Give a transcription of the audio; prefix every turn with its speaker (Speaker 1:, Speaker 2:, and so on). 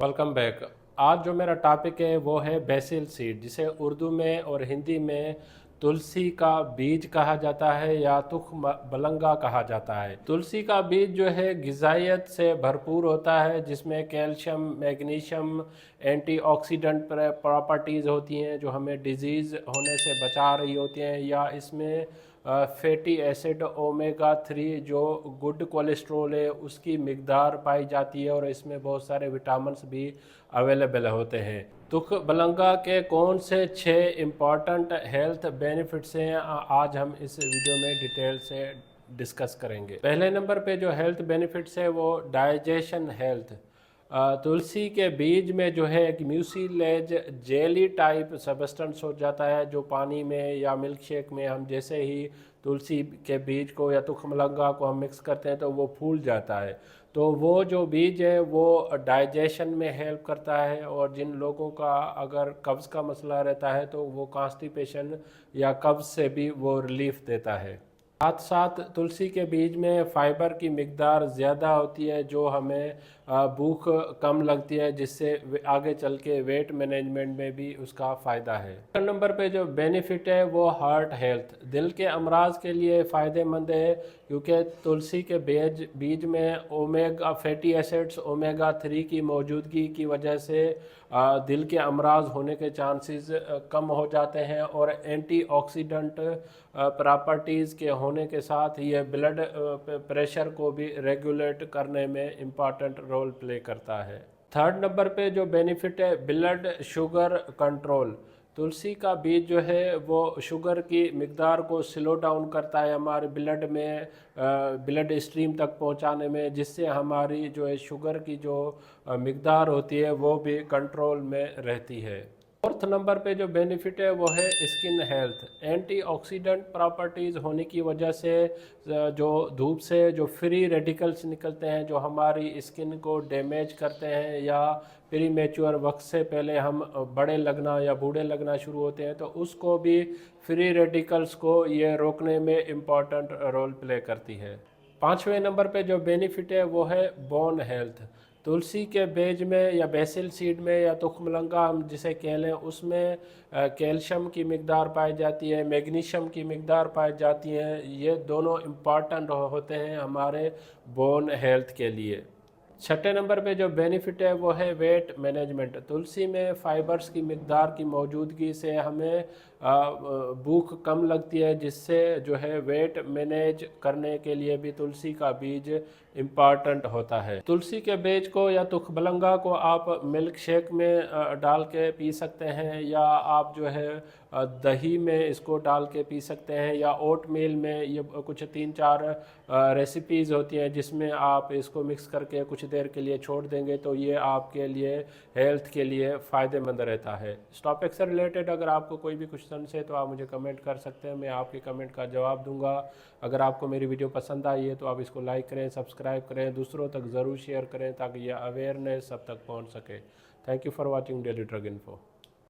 Speaker 1: Welcome back. आज जो मेरा टॉपिक है वो है बेसिल सीड, जिसे उर्दू में और हिंदी में तुलसी का बीज कहा जाता है या तुख बलंगा कहा जाता है। तुलसी का बीज जो है गिज़ाइयत से भरपूर होता है, जिसमें कैल्शियम, मैग्नीशियम, एंटीऑक्सीडेंट प्रॉपर्टीज़ होती हैं जो हमें डिजीज़ होने से बचा रही होती हैं, या इसमें फैटी एसिड ओमेगा 3 जो गुड कोलेस्ट्रोल है उसकी मिकदार पाई जाती है, और इसमें बहुत सारे विटामिन्स भी अवेलेबल होते हैं। तुख बलंगा के कौन से 6 इम्पॉर्टेंट हेल्थ बेनिफिट्स हैं, आज हम इस वीडियो में डिटेल से डिस्कस करेंगे। पहले नंबर पे जो हेल्थ बेनिफिट्स है वो डाइजेशन हेल्थ। तुलसी के बीज में जो है एक म्यूसिलेज जेली टाइप सब्सटेंस हो जाता है, जो पानी में या मिल्क शेक में हम जैसे ही तुलसी के बीज को या तुखमलंगा को हम मिक्स करते हैं तो वो फूल जाता है। तो वो जो बीज है वो डाइजेशन में हेल्प करता है, और जिन लोगों का अगर कब्ज़ का मसला रहता है तो वो कॉन्स्टिपेशन या कब्ज़ से भी वो रिलीफ देता है। साथ साथ तुलसी के बीज में फ़ाइबर की मिकदार ज़्यादा होती है, जो हमें भूख कम लगती है, जिससे आगे चल के वेट मैनेजमेंट में भी उसका फ़ायदा है। सेकंड नंबर पे जो बेनिफिट है वो हार्ट हेल्थ, दिल के अमराज के लिए फ़ायदेमंद है, क्योंकि तुलसी के बीज में ओमेगा फैटी एसिड्स ओमेगा 3 की मौजूदगी की वजह से दिल के अमराज होने के चांसेस कम हो जाते हैं, और एंटीऑक्सीडेंट प्रॉपर्टीज़ के होने के साथ ये ब्लड प्रेशर को भी रेगुलेट करने में इम्पॉर्टेंट रोल प्ले करता है। थर्ड नंबर पे जो बेनिफिट है ब्लड शुगर कंट्रोल, तुलसी का बीज जो है वो शुगर की मिकदार को स्लो डाउन करता है हमारे ब्लड में, ब्लड स्ट्रीम तक पहुंचाने में, जिससे हमारी जो है शुगर की जो मिकदार होती है वो भी कंट्रोल में रहती है। फोर्थ नंबर पे जो बेनिफिट है वो है स्किन हेल्थ। एंटीऑक्सीडेंट प्रॉपर्टीज़ होने की वजह से जो धूप से जो फ्री रेडिकल्स निकलते हैं जो हमारी स्किन को डैमेज करते हैं, या प्री मैच्योर वक्त से पहले हम बड़े लगना या बूढ़े लगना शुरू होते हैं, तो उसको भी फ्री रेडिकल्स को ये रोकने में इम्पॉर्टेंट रोल प्ले करती है। पाँचवें नंबर पे जो बेनिफिट है वो है बोन हेल्थ। तुलसी के बीज में या बेसिल सीड में या तुखमलंगा हम जिसे कह लें, उसमें कैल्शियम की मिकदार पाई जाती है, मैग्नीशियम की मिकदार पाई जाती है। ये दोनों इम्पॉर्टेंट होते हैं हमारे बोन हेल्थ के लिए। छठे नंबर पे जो बेनिफिट है वो है वेट मैनेजमेंट। तुलसी में फाइबर्स की मिकदार की मौजूदगी से हमें भूख कम लगती है, जिससे जो है वेट मैनेज करने के लिए भी तुलसी का बीज इम्पॉर्टेंट होता है। तुलसी के बीज को या तुखबलंगा को आप मिल्क शेक में डाल के पी सकते हैं, या आप जो है दही में इसको डाल के पी सकते हैं, या ओट मील में। ये कुछ 3-4 रेसिपीज़ होती हैं जिसमें आप इसको मिक्स करके कुछ देर के लिए छोड़ देंगे, तो ये आपके लिए हेल्थ के लिए फ़ायदेमंद रहता है। इस टॉपिक से रिलेटेड अगर आपको कोई भी क्वेश्चन है तो आप मुझे कमेंट कर सकते हैं, मैं आपके कमेंट का जवाब दूंगा। अगर आपको मेरी वीडियो पसंद आई है तो आप इसको लाइक करें, सब्सक्राइब करें, दूसरों तक ज़रूर शेयर करें ताकि यह अवेयरनेस सब तक पहुँच सके। Thank you for watching daily drug info.